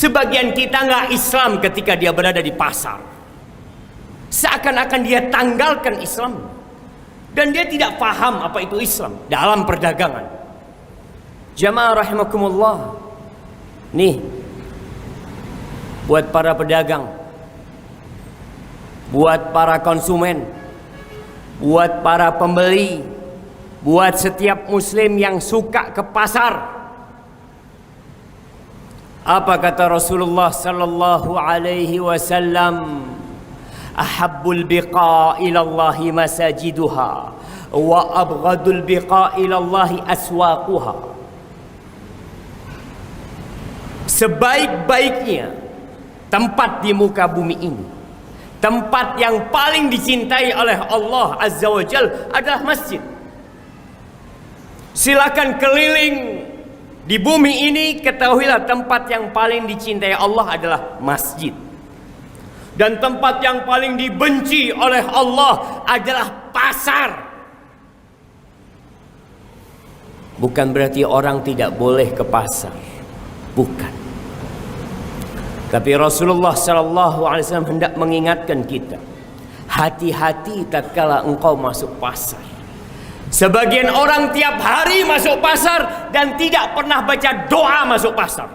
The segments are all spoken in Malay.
Sebagian kita nggak Islam ketika dia berada di pasar. Seakan-akan dia tanggalkan Islam. Dan dia tidak paham apa itu Islam dalam perdagangan. Jamaah rahimakumullah. Nih, buat para pedagang, buat para konsumen, buat para pembeli, buat setiap muslim yang suka ke pasar. Apa kata Rasulullah sallallahu alaihi wasallam? Ahabbul biqa ila Allah masajiduha wa abghadul biqa ila Allah aswaquha. Sebaik-baiknya tempat di muka bumi ini, tempat yang paling dicintai oleh Allah Azza wa Jal adalah masjid. Silakan keliling di bumi ini, ketahuilah tempat yang paling dicintai Allah adalah masjid. Dan tempat yang paling dibenci oleh Allah adalah pasar. Bukan berarti orang tidak boleh ke pasar, bukan. Tapi Rasulullah SAW hendak mengingatkan kita, hati-hati tatkala engkau masuk pasar. Sebagian orang tiap hari masuk pasar dan tidak pernah baca doa masuk pasar.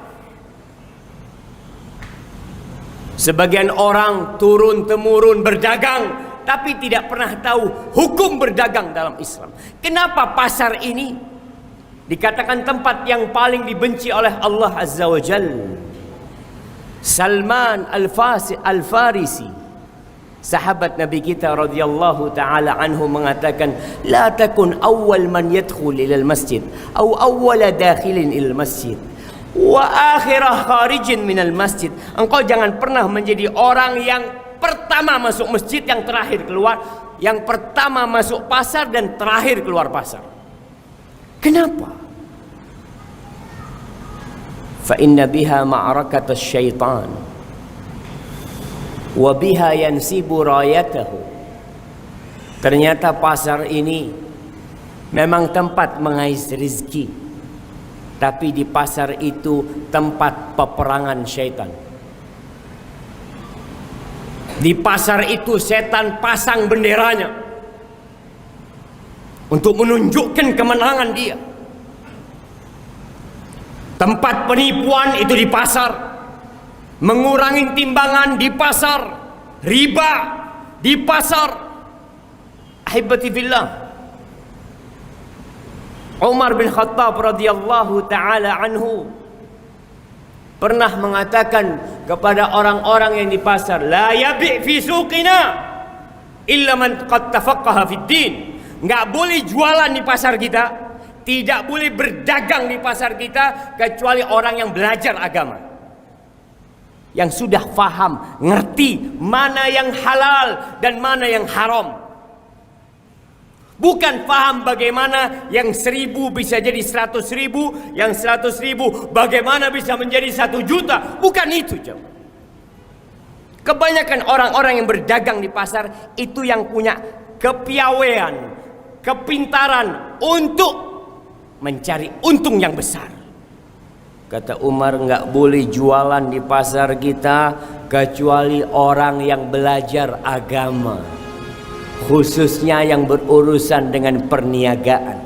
Sebagian orang turun-temurun berdagang tapi tidak pernah tahu hukum berdagang dalam Islam. Kenapa pasar ini dikatakan tempat yang paling dibenci oleh Allah Azza wa Jalla? Salman Al-Farisi, sahabat Nabi kita radhiyallahu taala anhu, mengatakan, la takun awwal man yadkhul ila al-masjid atau awwala dakhilin ila al-masjid wa akhirah kharijin minal masjid. Engkau jangan pernah menjadi orang yang pertama masuk masjid, yang terakhir keluar, yang pertama masuk pasar dan terakhir keluar pasar. Kenapa? Fa inna biha ma'rakat asy-syaitan wa biha yansibu rayatahu. Ternyata pasar ini memang tempat mengais rezeki, tapi di pasar itu tempat peperangan syaitan. Di pasar itu setan pasang benderanya untuk menunjukkan kemenangan dia. Tempat penipuan itu di pasar, mengurangi timbangan di pasar, riba di pasar. Ahibati fillah, Umar bin Khattab radhiyallahu taala anhu pernah mengatakan kepada orang-orang yang di pasar, la yabi' fi suqina illa man qad tafaqqaha fid din. Enggak boleh jualan di pasar kita, tidak boleh berdagang di pasar kita kecuali orang yang belajar agama, yang sudah faham, ngerti mana yang halal dan mana yang haram. Bukan paham bagaimana yang 1000 bisa jadi 100.000, yang 100.000 bagaimana bisa menjadi 1 juta. Bukan itu, jemaah. Kebanyakan orang-orang yang berdagang di pasar itu yang punya kepiawaian, kepintaran untuk mencari untung yang besar. Kata Umar, nggak boleh jualan di pasar kita kecuali orang yang belajar agama, khususnya yang berurusan dengan perniagaan,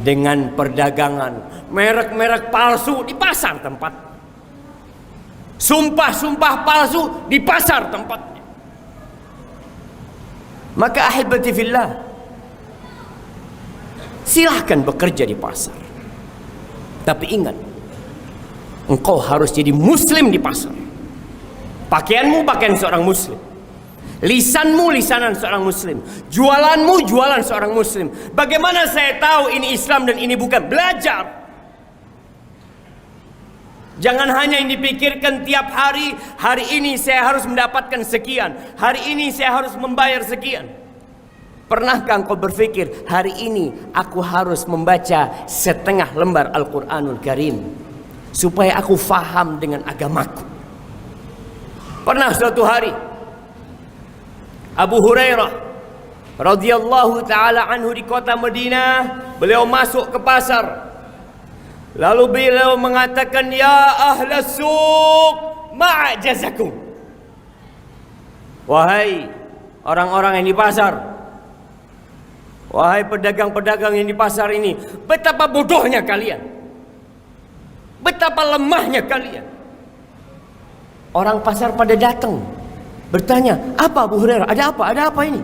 dengan perdagangan. Merek-merek palsu di pasar tempat, sumpah-sumpah palsu di pasar tempatnya. Maka ahibati fillah, silahkan bekerja di pasar, tapi ingat, engkau harus jadi muslim di pasar. Pakaianmu pakaian seorang muslim, lisanmu lisanan seorang muslim, jualanmu jualan seorang muslim. Bagaimana saya tahu ini Islam dan ini bukan? Belajar. Jangan hanya yang dipikirkan tiap hari, hari ini saya harus mendapatkan sekian, hari ini saya harus membayar sekian. Pernahkah engkau berpikir, hari ini aku harus membaca setengah lembar Al-Quranul Karim supaya aku faham dengan agamaku? Pernah suatu hari Abu Hurairah radhiyallahu taala anhu di kota Madinah, beliau masuk ke pasar. Lalu beliau mengatakan, ya ahlas suq, ma'jazakum. Wahai orang-orang yang di pasar, wahai pedagang-pedagang yang di pasar ini, betapa bodohnya kalian, betapa lemahnya kalian. Orang pasar pada datang bertanya, apa Abu Hurairah? Ada apa? Ada apa ini?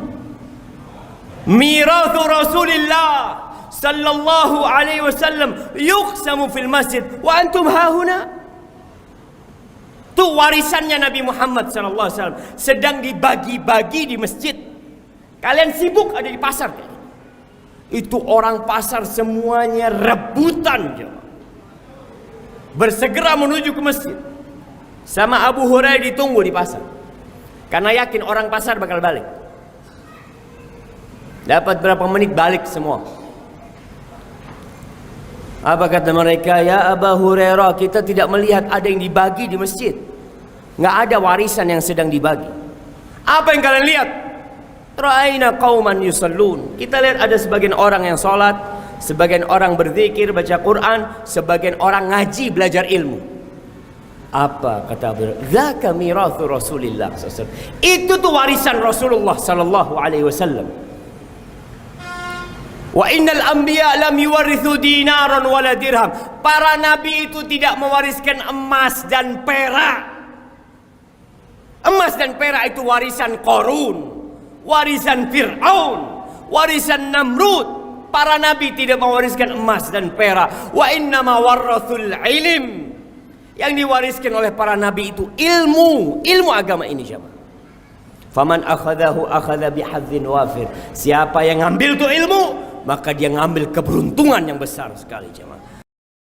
Mirathu Rasulillah sallallahu alaihi wasallam yuqsamu fil masjid wa antum hahuna. Itu warisannya Nabi Muhammad sallallahu alaihi wasallam sedang dibagi-bagi di masjid. Kalian sibuk ada di pasar. Itu orang pasar semuanya rebutan, bersegera menuju ke masjid. Sama Abu Hurairah ditunggu di pasar, karena yakin orang pasar bakal balik. Dapat berapa menit balik semua. Apa kata mereka? Ya Abu Hurairah, kita tidak melihat ada yang dibagi di masjid. Nggak ada warisan yang sedang dibagi. Apa yang kalian lihat? Ra'aina qauman yusallun. Kita lihat ada sebagian orang yang sholat, sebagian orang berzikir, baca Quran, sebagian orang ngaji, belajar ilmu. Apa kata Abu Hurairah? Zaka mirathu Rasulillah SAW. Itu tuh warisan Rasulullah sallallahu alaihi wasallam. Wa innal anbiya lam yuwarithu dinaran wala dirham. Para nabi itu tidak mewariskan emas dan perak. Emas dan perak itu warisan Qarun, warisan Fir'aun, warisan Namrud. Para nabi tidak mewariskan emas dan perak. Wa innama warathul ilm. Yang diwariskan oleh para nabi itu ilmu, ilmu agama ini, jemaah. Faman akhadahu akhadha bihadzin wafir. Siapa yang ngambil itu ilmu, maka dia ngambil keberuntungan yang besar sekali, jemaah.